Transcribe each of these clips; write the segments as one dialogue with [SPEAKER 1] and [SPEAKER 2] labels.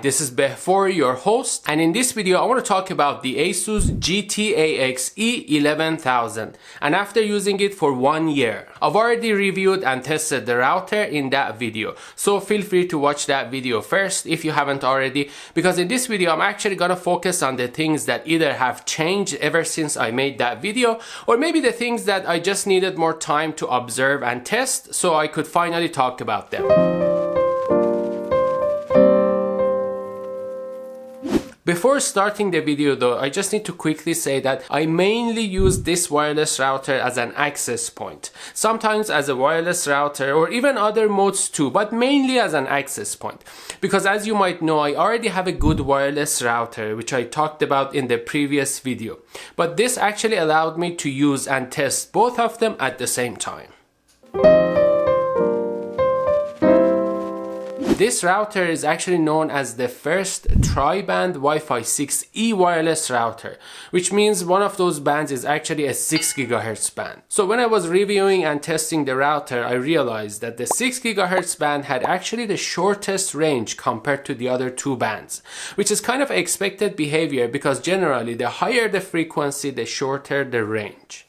[SPEAKER 1] this is Behfor, your host, and in this video I want to talk about the ASUS GT-AXE11000, and after using it for 1 year. I've already reviewed and tested the router in that video, so feel free to watch that video first if you haven't already, because in this video I'm actually gonna focus on the things that either have changed ever since I made that video, or maybe the things that I just needed more time to observe and test so I could finally talk about them. Before starting the video though, I just need to quickly say that I mainly use this wireless router as an access point. Sometimes as a wireless router or even other modes too, but mainly as an access point. Because as you might know, I already have a good wireless router which I talked about in the previous video. But this actually allowed me to use and test both of them at the same time. This router is actually known as the first tri-band Wi-Fi 6E wireless router, which means one of those bands is actually a 6 GHz band. So when I was reviewing and testing the router, I realized that the 6 GHz band had actually the shortest range compared to the other two bands, which is kind of expected behavior because generally the higher the frequency, the shorter the range.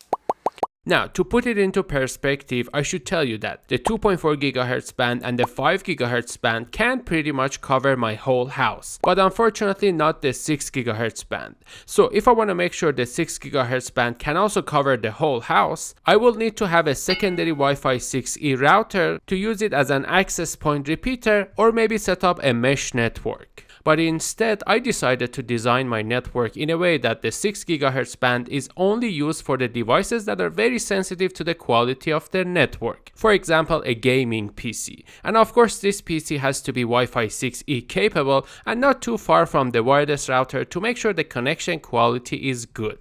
[SPEAKER 1] Now, to put it into perspective, I should tell you that the 2.4 GHz band and the 5 GHz band can pretty much cover my whole house, but unfortunately not the 6 GHz band. So if I want to make sure the 6 GHz band can also cover the whole house, I will need to have a secondary Wi-Fi 6E router to use it as an access point repeater, or maybe set up a mesh network. But instead, I decided to design my network in a way that the 6 GHz band is only used for the devices that are very sensitive to the quality of their network. For example, a gaming PC. And of course, this PC has to be Wi-Fi 6E capable and not too far from the wireless router to make sure the connection quality is good.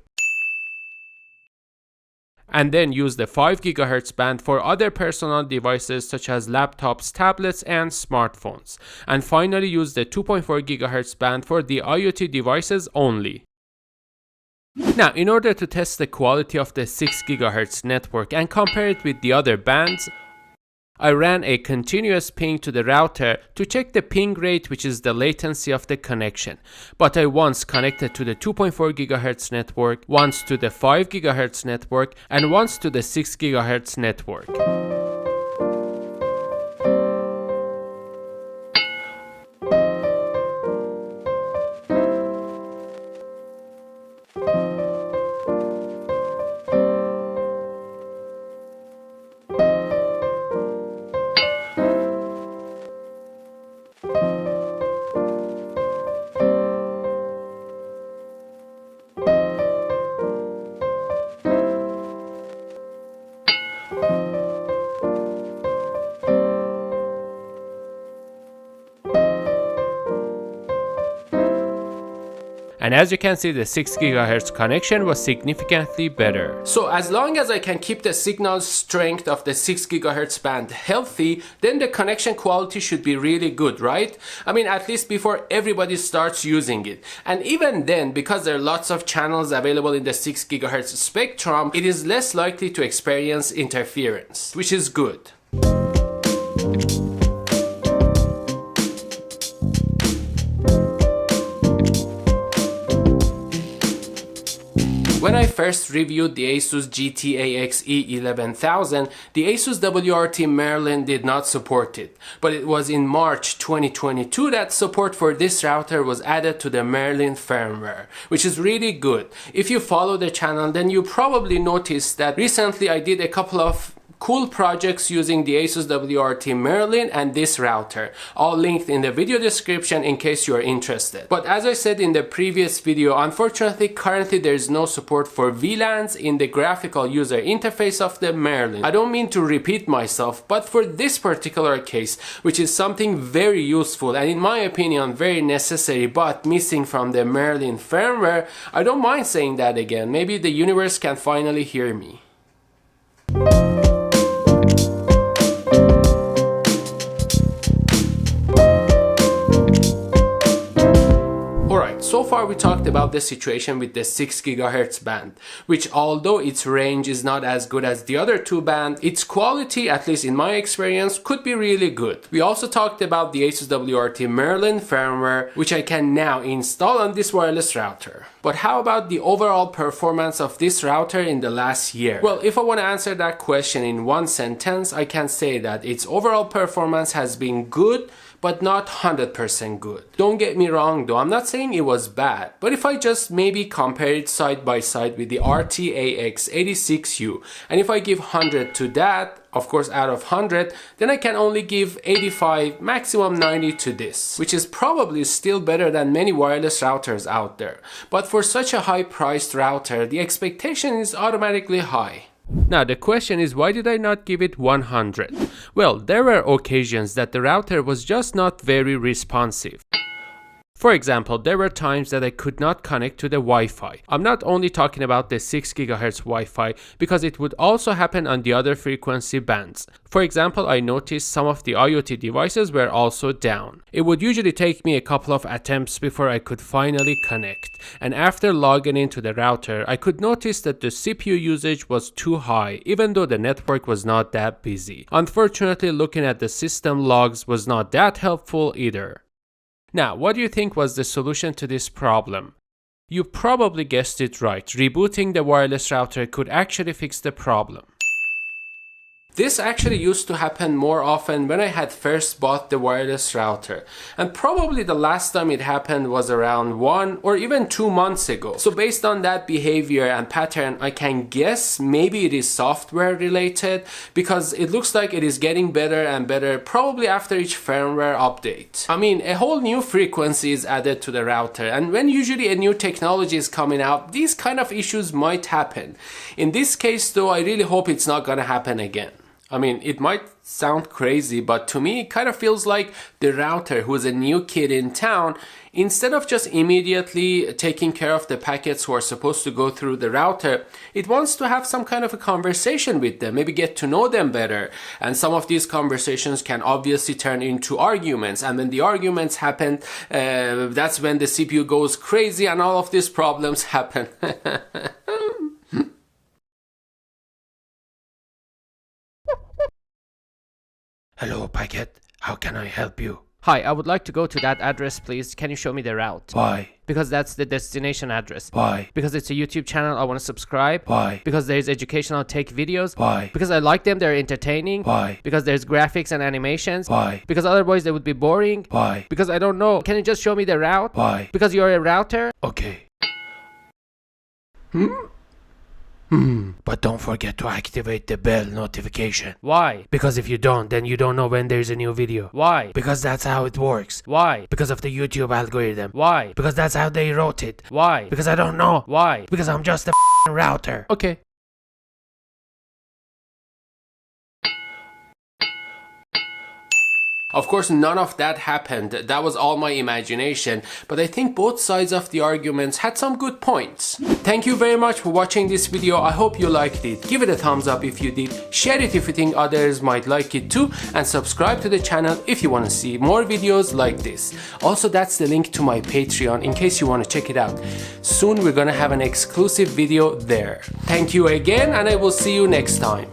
[SPEAKER 1] And then use the 5 GHz band for other personal devices such as laptops, tablets, and smartphones. And finally use the 2.4 GHz band for the IoT devices only. Now, in order to test the quality of the 6 GHz network and compare it with the other bands, I ran a continuous ping to the router to check the ping rate, which is the latency of the connection. But I once connected to the 2.4 GHz network, once to the 5 GHz network, and once to the 6 GHz network. And as you can see, the 6 GHz connection was significantly better. So as long as I can keep the signal strength of the 6 GHz band healthy, then the connection quality should be really good, right? I mean, at least before everybody starts using it. And even then, because there are lots of channels available in the 6 GHz spectrum, it is less likely to experience interference, which is good. When I first reviewed the ASUS GT-AXE11000, the ASUS WRT Merlin did not support it, but it was in March 2022 that support for this router was added to the Merlin firmware, which is really good. If you follow the channel, then you probably noticed that recently I did a couple of cool projects using the ASUS WRT Merlin and this router, all linked in the video description in case you are interested. But as I said in the previous video, unfortunately currently there is no support for VLANs in the graphical user interface of the Merlin. I don't mean to repeat myself, but for this particular case, which is something very useful and in my opinion very necessary but missing from the Merlin firmware, I don't mind saying that again. Maybe the universe can finally hear me. so far we talked about the situation with the 6 GHz band, which although its range is not as good as the other two bands, its quality, at least in my experience, could be really good. We also talked about the ASUS WRT Merlin firmware, which I can now install on this wireless router. But how about the overall performance of this router in the last year? Well, if I want to answer that question in one sentence, I can say that its overall performance has been good, but not 100% good. Don't get me wrong though, I'm not saying it was bad, but if I just maybe compare it side by side with the RT-AXE86U, and if I give 100 to that, of course out of 100, then I can only give 85, maximum 90 to this, which is probably still better than many wireless routers out there. But for such a high priced router, the expectation is automatically high. Now the question is, why did I not give it 100? Well, there were occasions that the router was just not very responsive. For example, there were times that I could not connect to the Wi-Fi. I'm not only talking about the 6 GHz Wi-Fi, because it would also happen on the other frequency bands. For example, I noticed some of the IoT devices were also down. It would usually take me a couple of attempts before I could finally connect. And after logging into the router, I could notice that the CPU usage was too high, even though the network was not that busy. Unfortunately, looking at the system logs was not that helpful either. Now, what do you think was the solution to this problem? You probably guessed it right. Rebooting the wireless router could actually fix the problem. This actually used to happen more often when I had first bought the wireless router, and probably the last time it happened was around 1 or even 2 months ago. So based on that behavior and pattern, I can guess maybe it is software related, because it looks like it is getting better and better probably after each firmware update. I mean, a whole new frequency is added to the router, and when usually a new technology is coming out, these kind of issues might happen. In this case though, I really hope it's not gonna happen again. I mean, it might sound crazy, but to me it kind of feels like the router, who is a new kid in town, instead of just immediately taking care of the packets who are supposed to go through the router, it wants to have some kind of a conversation with them, maybe get to know them better. And some of these conversations can obviously turn into arguments, and when the arguments happen, that's when the CPU goes crazy and all of these problems happen.
[SPEAKER 2] Hello, packet. How can I help you?
[SPEAKER 3] Hi, I would like to go to that address, please. Can you show me the route?
[SPEAKER 2] Why?
[SPEAKER 3] Because that's the destination address.
[SPEAKER 2] Why?
[SPEAKER 3] Because it's a YouTube channel, I want to subscribe.
[SPEAKER 2] Why?
[SPEAKER 3] Because there's educational tech videos.
[SPEAKER 2] Why?
[SPEAKER 3] Because I like them, they're entertaining.
[SPEAKER 2] Why?
[SPEAKER 3] Because there's graphics and animations.
[SPEAKER 2] Why?
[SPEAKER 3] Because otherwise they would be boring.
[SPEAKER 2] Why?
[SPEAKER 3] Because I don't know. Can you just show me the route?
[SPEAKER 2] Why?
[SPEAKER 3] Because you're a router?
[SPEAKER 2] Okay. But don't forget to activate the bell notification.
[SPEAKER 3] Why?
[SPEAKER 2] Because if you don't, then you don't know when there's a new video.
[SPEAKER 3] Why?
[SPEAKER 2] Because that's how it works.
[SPEAKER 3] Why?
[SPEAKER 2] Because of the YouTube algorithm.
[SPEAKER 3] Why?
[SPEAKER 2] Because that's how they wrote it.
[SPEAKER 3] Why?
[SPEAKER 2] Because I don't know.
[SPEAKER 3] Why?
[SPEAKER 2] Because I'm just a router.
[SPEAKER 3] Okay.
[SPEAKER 1] Of course, none of that happened. That was all my imagination. But I think both sides of the arguments had some good points. Thank you very much for watching this video. I hope you liked it. Give it a thumbs up if you did. Share it if you think others might like it too. And subscribe to the channel if you want to see more videos like this. Also, that's the link to my Patreon in case you want to check it out. Soon we're gonna have an exclusive video there. Thank you again, and I will see you next time.